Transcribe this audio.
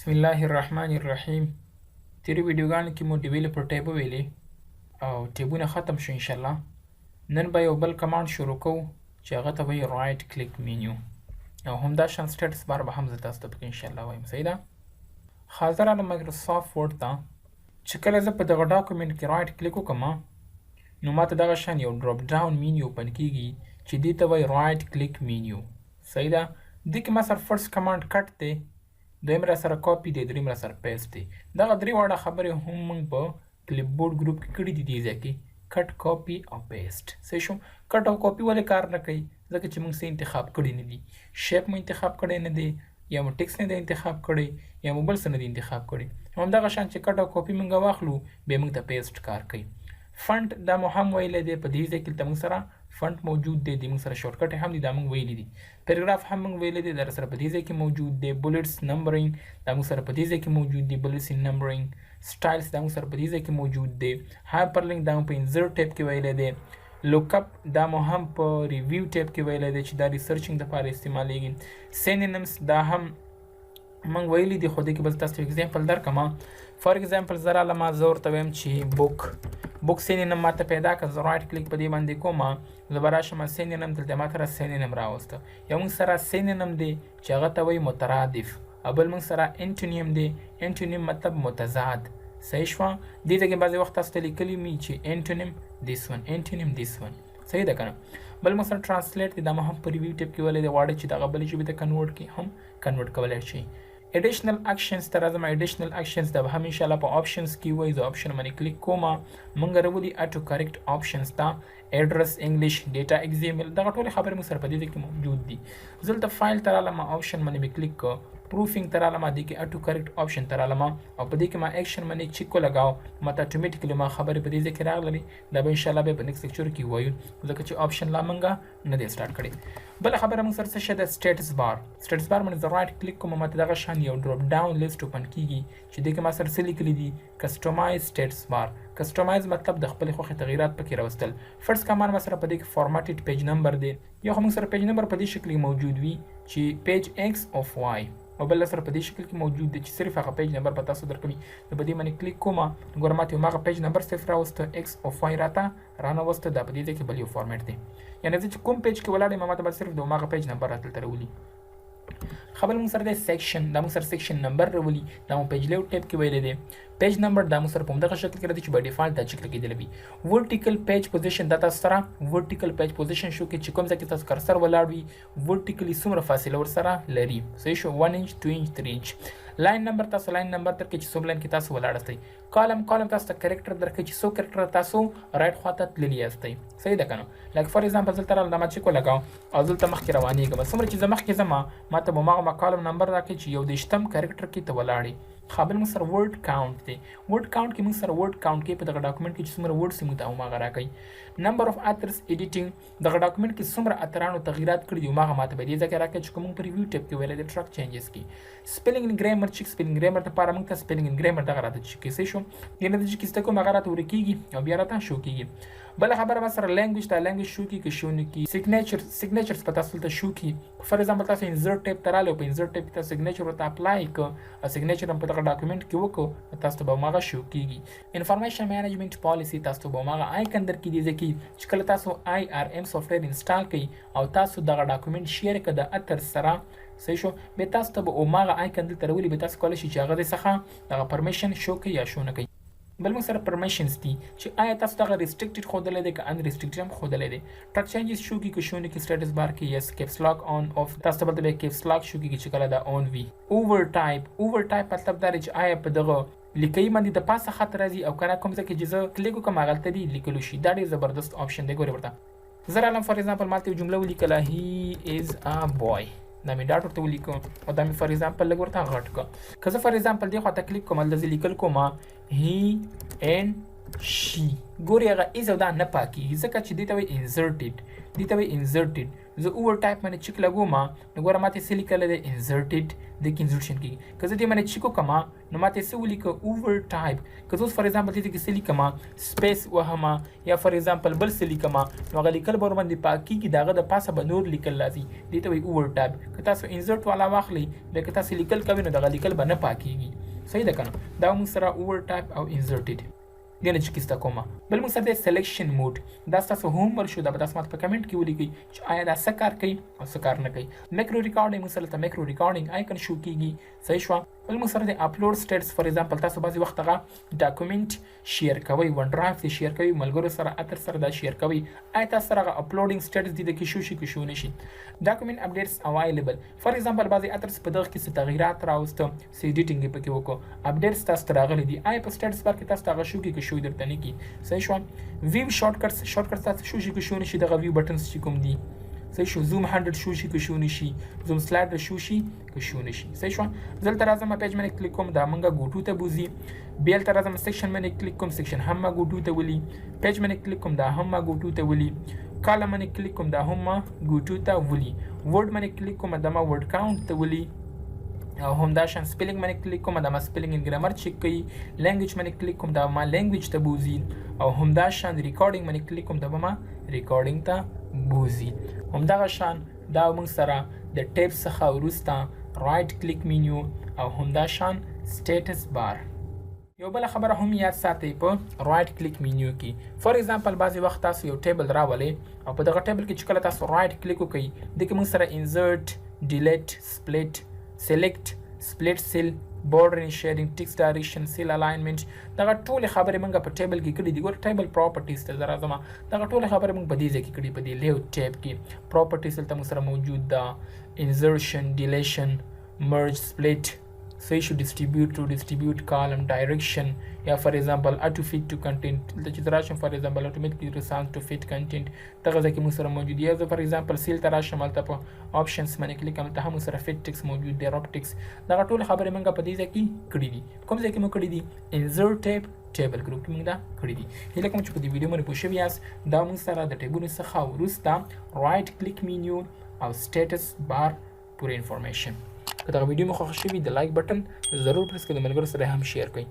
بسم الله الرحمن الرحیم. تیرې ویډیوګانو کې مو ډیولپر ټیب وویلې او ټیبونه ختم شو انشاءالله. نن به یو بل کمانډ شروع کوو چې هغه ته وایي رایټ کلیک مینیو او همدا شان سټیټس بار به هم زه تاسو ته پکې انشاءالله وایم. صحیح ده. حاضر راغلم مایکروسافټ ورډ ته چې کله زه په دغه ډاکومنټ کې رایټ کلیک وکړم نو ماته دغه شان یو ډراپ ډاون مینیو اوپن کیږي چې دې ته وایي رایټ کلیک مینیو. صحیح ده. دې کې ما سره فرست کمانډ کټ دی، دویم را سره کاپی دی، دریم را سره پیسټ دی. دغه درې واړه خبرې هم موږ په کلیپ بورډ ګروپ کې کړي دي. دې ځای کې کټ، کاپی او پیسټ. صحیح شو. کټ او کاپی ولې کار نه کوي؟ ځکه چې موږ څه انتخاب کړي نه دي. شیپ مو انتخاب کړی نه دی، یا مو ټیکس نه دی انتخاب کړی، یا مو بل څه نه دی انتخاب کړی. همدغه شان چې کټ او کاپی موږ واخلو بیا موږ ته پیسټ کار کوي. فنټ دا مو هم ویلی دی، په دې ځای کې موږ سره فنټ موجود دی، د موږ سره شورټکټ هم دي، دا موږ ویلی دي. پیراګراف هم موږ ویلی دی، در سره په دې ځای کې موجود دی. بولټس نمبرینګ دا موږ سره په دې ځای کې موجود دی. بولټس ان نمبرینګ سټایلز دا موږ سره په دې ځای کې موجود دی. هایپرلینک دا موږ په انزرټ ټیب کې ویلی دی. لوکاپ دا مو هم په ریویو ټیب کې ویلی دی چې دا ریسرچینګ دپاره استعمالیږي. سینونیمز دا هم موږ ویلی دي، خو دې کې به تاسو اگزامپل درکړم. فار ایگزامپل زه رالم، زه ورته ویم چې بوک سینونیم ماته پیدا کړه. زه رایټ کلیک په دې باندې کوم، زه به راشم سینونیم، دلته ماته را سینونیم راوسته. یو موږ سره سینونیم دی چې هغه ته وایي مترادف، او بل موږ سره انټونیم دی. انټونیم مطلب متضاد. صحیح شوه. دې ځای کې بعضې وخت تاسو ته لیکلي وي چې انټونیم دیس ون، انټونیم دیس ون. صحیح ده که نه؟ بل موږ سره ټرانسلیټ دی، دا مو هم په ریویو ټیپ کې ویلی دی. غواړئ چې دغه بلې ژبې ته کنورټ کړي هم کنورټ کولی شئ. ایډیشنل اکشنز ته راځم. ایډیشنل اکشنز دا به هم انشاءالله په آپشنز کې وایي. زه آپشن باندې کلیک کوم، موږ راولي اټو کریکټ آپشنز ته. ایډرس، انګلیش، ډیټا، ایکزامپل، دغه ټولې خبرې موږ سره په دې کې موجود دي. زه دلته فایل ته رالم، آپشن باندې مې کلیک کړ، پروفینګ ته رالم، دې کې اټو کریکټ آپشن ته رالم او په دې کې ما ایکشن باندې چیک ولګاو، ماته اتوماتیکلی ما خبرې په دې ځای کې راغلي. دا به انشاءالله بیا په نیکسټ لیکچر کې وایو، ځکه چې آپشن لا موږ نه دی سټارټ کړی. بله خبره موږ سره څه شی ده؟ سټیټس بار. سټیټس بار باندې زه رایټ کلیک کوم، ماته دغه شان یو ډراپ ډاون لیست اوپن کیږي چې دې کې ما سره څه لیکلي دي؟ کسټمایز سټیټس بار. کسټمایز مطلب د خپلې خوښې تغییرات پکې راوستل. فرست کمانډ ما سره په دې کې فارمټډ پیج نمبر دی. یو خو موږ سره پیج نمبر په دې شکل کې موجود وي چې پیج ایکس اف واي، او بل سره په دې شکل کې موجود دی چې صرف هغه پیج نمبر په تاسو درکوي. نو په دې باندې کلیک کوم، ګوره ماته هماغه پیج نمبر صرف راوسته، ایکس اف واي راته رانوسته. دا په دې ځای کې بل یو فارمټ دی، یعنې زه چې کوم پیج کې ولاړ یم ماته به صرف د هماغه پیج نمبر راته دلته راولي. خبر موږ سره د سیکشن، دا موږ سره سیکشن نمبر راولي. دا مو پیج لیوټ ټیب کې ویلی دی. پیج نمبر دا موږ سره په همدغه شکل کې راځي چې بای ډیفالټ دا شکل کېدلی وي. ورټیکل پیج پوزیشن دا تاسو سره ورټیکل پیج پوزیشن شو کې چې کوم ځای کې تاسو کرسر ولاړ وي ورټیکلی څومره فاصله ورسره لري. صحیح شو. 1 انچ، 2 انچ، 3 انچ. لاین نمبر تاسو لاین نمبر درکړئ چې څوم لاین کې تاسو ولاړ استئ. کالم تاسو ته کریکټر درکړئ چې څو کریکټر تاسو رایټ خواته تللي یاستئ. صحیح ده که نه؟ لکه فار ایگزامپل دلته راغلم، دا ما چیک ولګاو او دلته مخکې روانېږم. څومره چې زه مخکې ځم ماته به هماغه کالم نمبر راکړي چې 21 کریکټر کې ته ولاړې. خابل موږ سره ورډ کاونټ دی. ورډ کاونټ کې موږ سره ورډ کاونټ کې په دغه ډاکومنټ کې چې څومره ورډس موږ ته هماغه راکوي. نمبر اف اترس ایډیټینګ، دغه ډاکومنټ کې څومره اترانو تغییرات کړي دي هماغه ماته په دې ځای کې راکوي چې کوم په ریویو ټیپ کې ویلی دی ټرک چینجز کې. سپیلنګ ان ګرامر چیک، سپیلنګ ګرامر دپاره موږ ته سپیلنګ ان ګرامر دغه راته چیک کیسی شو، یعنې د چې کیسته کوم هغه راته ورکېږي او بیا راته شو کېږي. بله خبره ما سره لینګویج، دا لینګویج شو کي که شو نه کي. سیګنیچرز په تاسو دلته شو کي. فار ایگزامپل تاسو انزرټ ټیپ ته راغلئ، په انزرټ ټیپ کې تاسو سیګنیچر ورته اپلای کړه او سیګنیچر هم په دغه ډاکومنټ کې وکړو، تاسو ته به هماغه شو کېږي. انفارمیشن مینجمنټ پالیسي تاسو ته به هماغه آیکن درکړي دي، ځکه چې کله تاسو IRM سافټویر انسټال کړئ او تاسو دغه ډاکومنټ شیر کړه د اتر سره. صحیح شو. بیا تاسو ته به هماغه آیکن دلته راولي، بیا تاسو کولی شئ چې هغه ځای څخه دغه پرمیشن شو کړئ یا شو نه کړئ. بل موږ سره پرمیشنز دي چې آیا تاسو دغه ریسټریکټډ ښودلی دی که ان ریسټریکټډ هم ښودلی دی. ټرک چینجز شو کي که شو نه کي. سټیټس بار کې یس کیپس لاک آن آف، تاسو ته بلته بیا کیپس لاک شو کېږي چې کله دا آن وي. اوور ټایپ مطلب دا دی چې آیا په دغه لیکۍ باندې د پاسه خط راځي او که نه کوم ځای کې چې زه کلیک وکړم هغلته دې لیکلو شي. دا ډېر زبردست آپشن دی. ګورې ورته زه رالم فار ایگزامپل ماته یو جمله ولیکله، هی از ا بوای، دا مې ډاټ ورته ولیکم او دا مې فار ایگزامپل لږ ورته غټ کړه. که زه فار ایگزامپل دې خواته کلیک کوم هلته زه لیکل کوم هی این شي ګوري هغه ایز او دا نه پاکیږي ځکه چې دې ته وایي انزرټډ زه اوور ټایپ باندې چیک لګوم نو ګوره ماته څه لیکلی دی انزرټډ دې کې انزرټشن کېږي که زه دې باندې چیک وکړم نو ماته څه ولیکه اوور ټایپ که زه اوس فار ایگزامپل دې کې څه لیکم سپیس وهم یا فار ایگزامپل بل څه لیکم نو هغه لیکل به ورباندې پاکیږي د هغه د پاسه به نور لیکل راځي دې ته وایي اوور ټایپ که تاسو انزرټ والا واخلئ بیا که تاسو لیکل کوئ نو دغه لیکل به نه پاکیږي صحیح ده که نه دا موږ سره اوور ټایپ او انزرټډ دې نه چې کیسته کومه بل موږ سره دی سلیکشن موډ دا ستاسو هوم ورک شو دا به تاسو ماته په کمنټ کې ولیکئ چې آیا دا څه کار کوي او څه کار نه کوي میکرو ریکارډینګ موږ سره ته میکرو ریکارډینګ آیکن شو کېږي صحیح شوه بل موږ سره دی اپلوډ سټیټس فار ایگزامپل تاسو بعضې وخت هغه ډاکومنټ شیر کوئ ون ډرایو کې شیر کوئ ملګرو سره اتر سره دا شیر کوئ آیا تاسو سره هغه اپلوډینګ سټیټس دي د کې شو شي که شو نه شي ډاکومنټ اپډیټس اوایلیبل فار ایگزامپل بعضې اترس په دغه کې څه تغیرات راوسته څه ایډیټینګ یې پکې وکړو اپډیټس تاسو ته راغلي دي آیا په سټیټس بار کې تاسو ته هغه شو کې که شو درته نه کي صحیح شوه ویو شارټکټس تاسو شو شي که شو نه شي دغه ویو بټنز چې کوم دي صحیح شو زوم 100 شو شي که شو نه شي زوم سلایډر شو شي که شو نه شي صحیح شوه دلته راځم پیج باندې کلیک کوم دا موږ ګوټو ته بوځي بیا دلته راځم سیکشن باندې کلیک کوم سیکشن هم ما ګوټو ته ولي پیج باندې کلیک کوم دا هم ما ګوټو ته ولي کالم باندې کلیک کوم دا هم ما ګوټو ته ولي ورډ باندې کلیک کوم دا ما ورډ کاونټ ته ولي او همدا شان سپیلینګ باندې کلیک کوم دا ما سپیلینګ ان ګرامر چیک کوي لینګویج باندې کلیک کوم دا ما لینګویج ته بوځي او همدا شان ریکارډینګ باندې کلیک کوم دا ما ریکارډینګ ته بوځي همدغه شان دا موږ سره د ټیب څخه وروسته رایټ کلیک مینیو او همدا شان سټیټس بار یو بل خبره هم یاد ساتئ په رایټ کلیک مینیو کې فار ایگزامپل بعضې وخت تاسو یو ټیبل راولئ او په دغه ټیبل کې چې کله تاسو رایټ کلیک وکئ دې کې موږ سره انزرټ ډیلیټ سپلیټ سلیکټ سپلیټ سیل border and shading text direction cell alignment دغه ټول خبرې موږ په ټیبل کې کړې دي ګور ټیبل پراپرټیز ته زرا زما دغه ټول خبرې موږ په دې ځای کې کړې په دې لیاوټ ټیب کې پراپرټیز ته موږ سره موجود ده insertion deletion merge split صحیح شو distribute column direction یا فار ایگزامپل auto fit to content دلته چې راشم فار ایگزامپل automatically response to fit content دغه ځای کې موږ سره موجود یا زه فار ایگزامپل سیل ته راشم هلته په options باندې کلیک کوم هلته هم موږ سره fit text موجود دی rock text دغه ټول خبرې موږ په دې ځای کې کړې دي کوم ځای کې موږ کړې دي insert tab ټیبل ګروپ کې موږ دا کړې دي هیله کوم چې په دې ویډیو باندې پوه شوي یاست دا موږ سره د ټیبونو څخه وروسته رایټ کلیک مینیو او سټیټس بار پوره انفارمیشن که دغه ویډیو مو خوښ شوي د لایک بټن ضرور پریس کړئ د ملګرو سره هم شیر کړئ